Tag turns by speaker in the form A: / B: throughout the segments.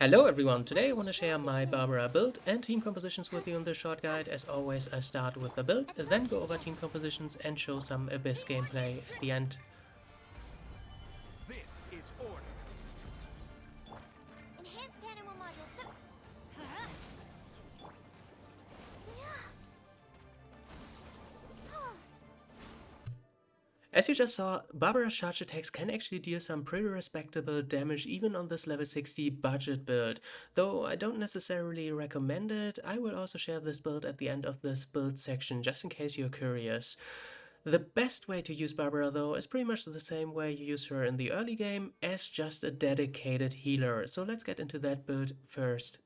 A: Hello everyone, today I want to share my Barbara build and team compositions with you in this short guide. As always, I start with the build, then go over team compositions and show some Abyss gameplay at the end.
B: This is order.
C: Enhanced animal module.
A: As you just saw, Barbara's charge attacks can actually deal some pretty respectable damage even on this level 60 budget build. Though I don't necessarily recommend it, I will also share this build at the end of this build section just in case you're curious. The best way to use Barbara though is pretty much the same way you use her in the early game, as just a dedicated healer. So let's get into that build first.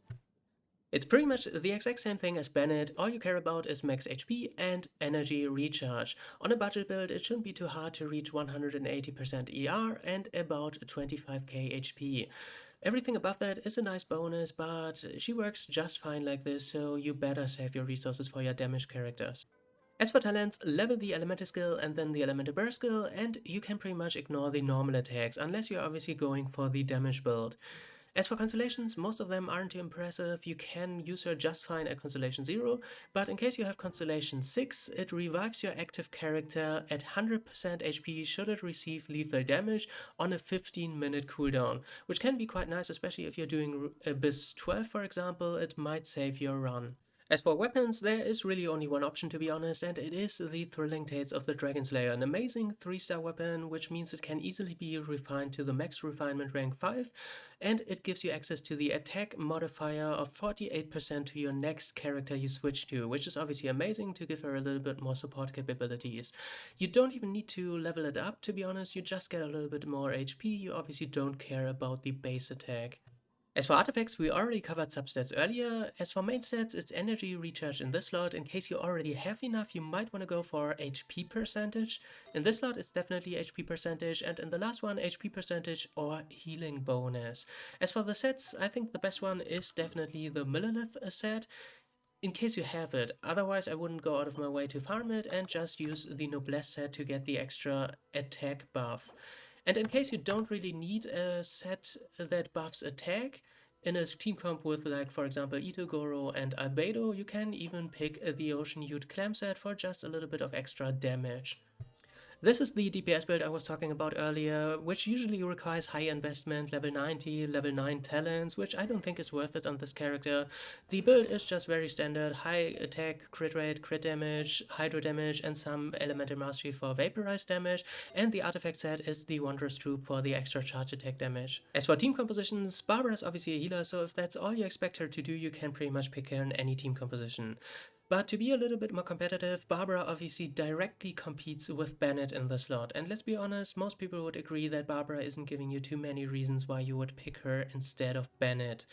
A: It's pretty much the exact same thing as Bennett. All you care about is max HP and energy recharge. On a budget build, it shouldn't be too hard to reach 180% ER and about 25k HP. Everything above that is a nice bonus, but she works just fine like this, so you better save your resources for your damage characters. As for talents, level the Elemental skill and then the Elemental Burst skill, and you can pretty much ignore the normal attacks, unless you're obviously going for the damage build. As for Constellations, most of them aren't too impressive. You can use her just fine at Constellation 0, but in case you have Constellation 6, it revives your active character at 100% HP should it receive lethal damage on a 15-minute cooldown, which can be quite nice, especially if you're doing Abyss 12 for example. It might save your run. As for weapons, there is really only one option to be honest, and it is the Thrilling Tales of the Dragon Slayer, an amazing 3-star weapon, which means it can easily be refined to the max refinement rank 5, and it gives you access to the attack modifier of 48% to your next character you switch to, which is obviously amazing to give her a little bit more support capabilities. You don't even need to level it up to be honest, you just get a little bit more HP, you obviously don't care about the base attack. As for artifacts, we already covered substats earlier. As for main stats, it's energy recharge in this slot. In case you already have enough, you might want to go for HP percentage. In this slot, it's definitely HP percentage, and in the last one, HP percentage or healing bonus. As for the sets, I think the best one is definitely the Millilith set, in case you have it. Otherwise, I wouldn't go out of my way to farm it and just use the Noblesse set to get the extra attack buff. And in case you don't really need a set that buffs attack, in a team comp with, like, for example, Itogoro and Albedo, you can even pick the Ocean Hued Clam set for just a little bit of extra damage. This is the DPS build I was talking about earlier, which usually requires high investment, level 90, level 9 talents, which I don't think is worth it on this character. The build is just very standard: high attack, crit rate, crit damage, hydro damage, and some elemental mastery for vaporized damage, and the artifact set is the Wondrous Troop for the extra charge attack damage. As for team compositions, Barbara is obviously a healer, so if that's all you expect her to do, you can pretty much pick her in any team composition. But to be a little bit more competitive, Barbara obviously directly competes with Bennett in the slot. And let's be honest, most people would agree that Barbara isn't giving you too many reasons why you would pick her instead of Bennett.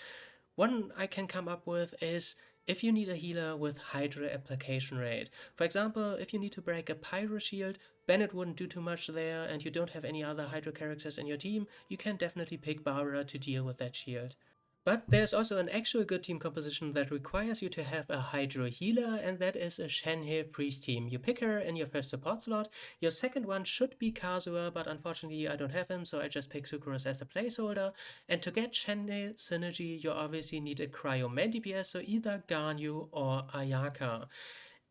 A: One I can come up with is if you need a healer with Hydra application rate. For example, if you need to break a Pyro shield, Bennett wouldn't do too much there, and you don't have any other Hydra characters in your team, you can definitely pick Barbara to deal with that shield. But there's also an actual good team composition that requires you to have a Hydro healer, and that is a Shenhe Priest team. You pick her in your first support slot. Your second one should be Kazuha, but unfortunately I don't have him, so I just pick Sucrose as a placeholder. And to get Shenhe synergy, you obviously need a Cryo main DPS, so either Ganyu or Ayaka.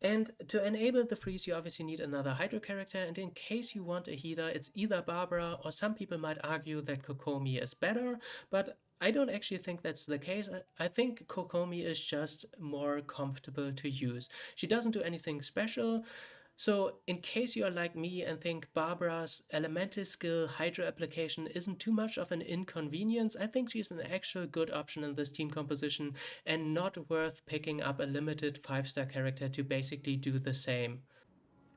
A: And to enable the freeze, you obviously need another Hydro character, and in case you want a healer, it's either Barbara, or some people might argue that Kokomi is better, but I don't actually think that's the case. I think Kokomi is just more comfortable to use. She doesn't do anything special. So in case you are like me and think Barbara's elemental skill Hydra application isn't too much of an inconvenience, I think she's an actual good option in this team composition and not worth picking up a limited 5-star character to basically do the same.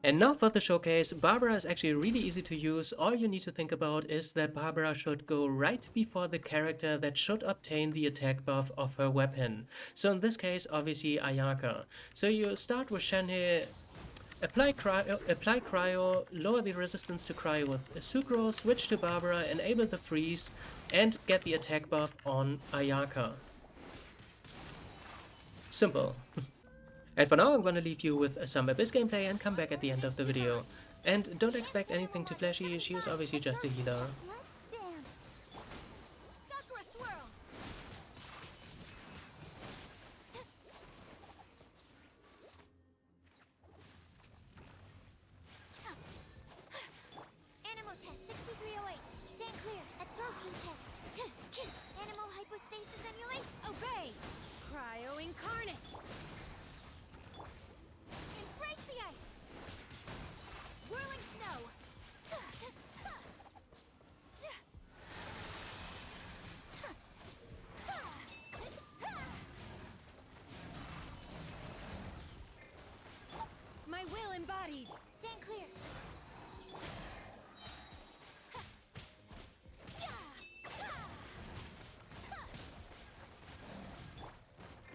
A: And now for the showcase. Barbara is actually really easy to use. All you need to think about is that Barbara should go right before the character that should obtain the attack buff of her weapon. So in this case, obviously Ayaka. So you start with Shenhe, apply cryo, lower the resistance to cryo with Sucrose, switch to Barbara, enable the freeze, and get the attack buff on Ayaka. Simple. And for now I'm gonna leave you with some Abyss gameplay and come back at the end of the video. And don't expect anything too flashy, she is obviously just a healer.
C: Let's dance. Sakura swirl.
B: my will embodied.
C: Stand clear.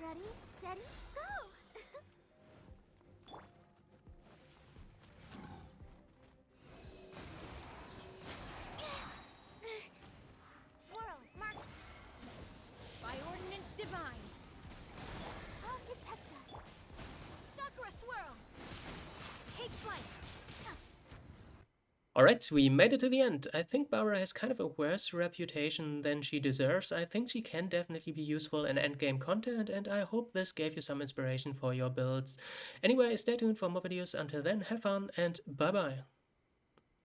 C: Ready, steady, go! Swirl, mark.
B: By ordinance divine.
C: God protect us.
B: Sakura swirl. Take flight.
A: Alright, we made it to the end. I think Barbara has kind of a worse reputation than she deserves. I think she can definitely be useful in endgame content, and I hope this gave you some inspiration for your builds. Anyway, stay tuned for more videos. Until then, have fun and bye bye.